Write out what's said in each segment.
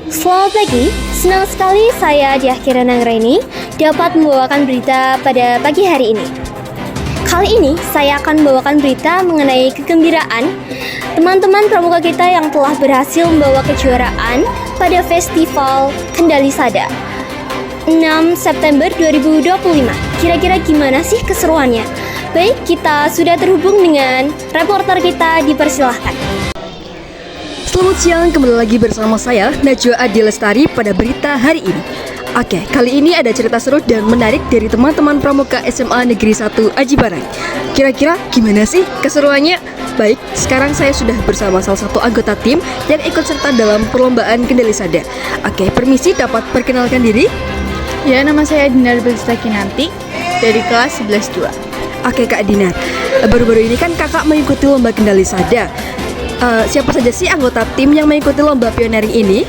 Selamat pagi, senang sekali saya Diah Nanggraini dapat membawakan berita pada pagi hari ini. Kali ini saya akan membawakan berita mengenai kegembiraan teman-teman pramuka kita yang telah berhasil membawa kejuaraan pada Festival Kendali Sada 6 September 2025. Kira-kira gimana sih keseruannya? Baik, kita sudah terhubung dengan reporter kita, dipersilahkan. Selamat siang, kembali lagi bersama saya Najwa Adi Lestari pada berita hari ini. Oke, kali ini ada cerita seru dan menarik dari teman-teman pramuka SMA Negeri 1 Aji Barang. Kira-kira gimana sih keseruannya? Baik, sekarang saya sudah bersama salah satu anggota tim yang ikut serta dalam perlombaan Kendali Sada. Oke, permisi, dapat perkenalkan diri? Ya, nama saya Dinar Belista Kinanti dari kelas 11-2. Oke Kak Dinar, baru-baru ini kan kakak mengikuti lomba Kendali Sada. Siapa saja sih anggota tim yang mengikuti lomba pioneering ini?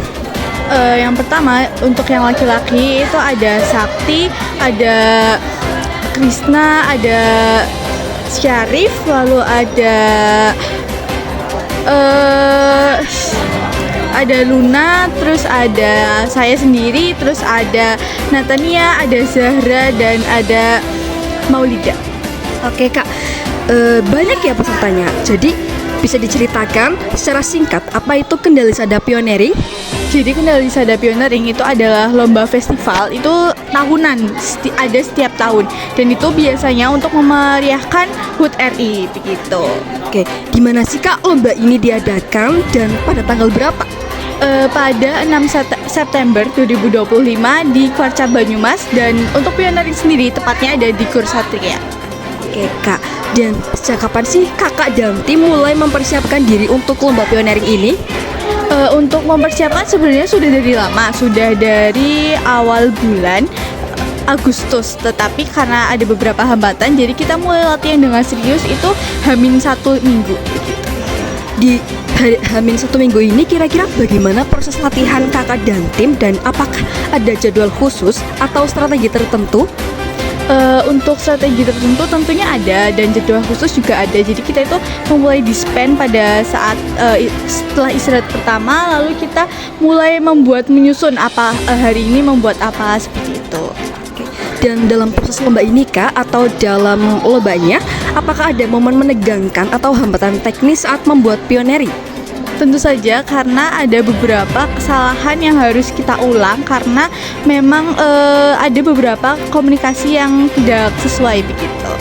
Yang pertama, untuk yang laki-laki itu ada Sakti, ada Krisna, ada Syarif, lalu ada Luna, terus ada saya sendiri, terus ada Natania, ada Zahra, dan ada Maulida. Oke Kak, banyak ya pesertanya. Jadi bisa diceritakan secara singkat apa itu Kendali Sada Pioneering? Jadi Kendali Sada Pioneering itu adalah lomba festival, itu tahunan, ada setiap tahun, dan itu biasanya untuk memeriahkan HUT RI begitu. Oke, di mana sih Kak lomba ini diadakan dan pada tanggal berapa? Pada 6 September 2025 di Kwarca Banyumas, dan untuk pioneering sendiri tepatnya ada di Gor Satria. Oke Kak, dan sejak kapan sih kakak dan tim mulai mempersiapkan diri untuk lomba pioneering ini? Untuk mempersiapkan sebenarnya sudah dari lama, sudah dari awal bulan Agustus, tetapi karena ada beberapa hambatan, jadi kita mulai latihan dengan serius itu H-1 minggu begitu. Di H-1 minggu ini kira-kira bagaimana proses latihan kakak dan tim, dan apakah ada jadwal khusus atau strategi tertentu? Untuk strategi tertentu tentunya ada, dan jadwal khusus juga ada. Jadi kita itu memulai disband pada saat setelah istirahat pertama, lalu kita mulai menyusun apa hari ini membuat apa, seperti itu. Dan dalam proses lomba ini Kak, atau dalam lombanya, apakah ada momen menegangkan atau hambatan teknis saat membuat pioneering? Tentu saja, karena ada beberapa kesalahan yang harus kita ulang karena memang ada beberapa komunikasi yang tidak sesuai begitu.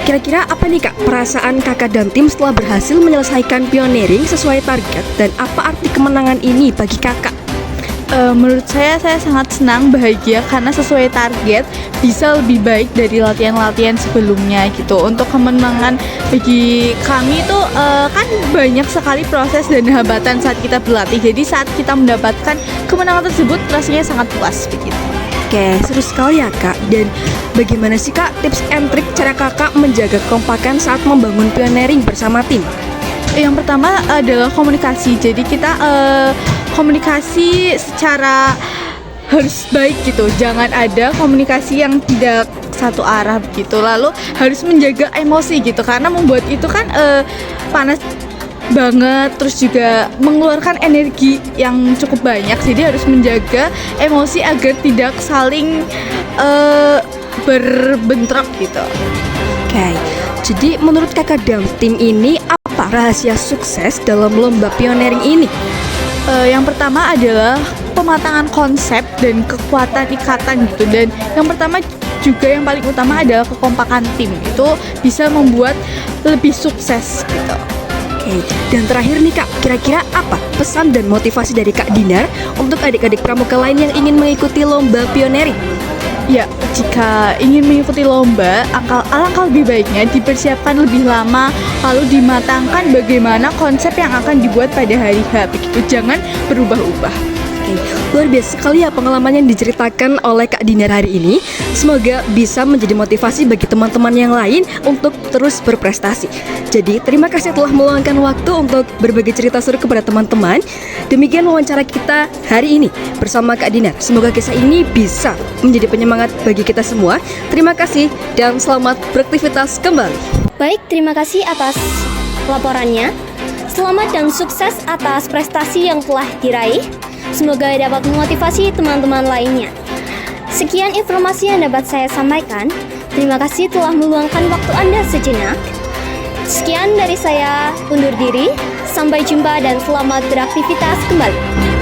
Kira-kira apa nih Kak perasaan kakak dan tim setelah berhasil menyelesaikan pioneering sesuai target, dan apa arti kemenangan ini bagi kakak? Menurut saya sangat senang, bahagia karena sesuai target, bisa lebih baik dari latihan-latihan sebelumnya gitu. Untuk kemenangan bagi kami itu kan banyak sekali proses dan hambatan saat kita berlatih. Jadi saat kita mendapatkan kemenangan tersebut rasanya sangat puas begitu. Oke, seru sekali ya Kak. Dan bagaimana sih Kak tips and trik cara kakak menjaga kekompakan saat membangun pioneering bersama tim? Yang pertama adalah komunikasi. Jadi kita komunikasi secara harus baik gitu. Jangan ada komunikasi yang tidak satu arah begitu. Lalu harus menjaga emosi gitu, karena membuat itu kan panas banget, terus juga mengeluarkan energi yang cukup banyak. Jadi harus menjaga emosi agar tidak saling berbentrok gitu. Oke, jadi menurut kakak dan tim ini apa rahasia sukses dalam lomba pioneering ini? Yang pertama adalah pematangan konsep dan kekuatan ikatan gitu. Dan yang pertama juga yang paling utama adalah kekompakan tim. Itu bisa membuat lebih sukses gitu. Oke, dan terakhir nih Kak, kira-kira apa pesan dan motivasi dari Kak Dinar untuk adik-adik pramuka lain yang ingin mengikuti lomba pioneering? Ya, jika ingin mengikuti lomba, alangkah lebih baiknya dipersiapkan lebih lama, lalu dimatangkan bagaimana konsep yang akan dibuat pada hari H begitu. Jangan berubah-ubah. Oke, luar biasa sekali ya pengalaman yang diceritakan oleh Kak Dinar hari ini. Semoga bisa menjadi motivasi bagi teman-teman yang lain untuk terus berprestasi. Jadi terima kasih telah meluangkan waktu untuk berbagi cerita seru kepada teman-teman. Demikian wawancara kita hari ini bersama Kak Dinar. Semoga kisah ini bisa menjadi penyemangat bagi kita semua. Terima kasih dan selamat beraktivitas kembali. Baik, terima kasih atas laporannya. Selamat dan sukses atas prestasi yang telah diraih. Semoga dapat memotivasi teman-teman lainnya. Sekian informasi yang dapat saya sampaikan. Terima kasih telah meluangkan waktu Anda sejenak. Sekian dari saya, undur diri. Sampai jumpa dan selamat beraktivitas kembali.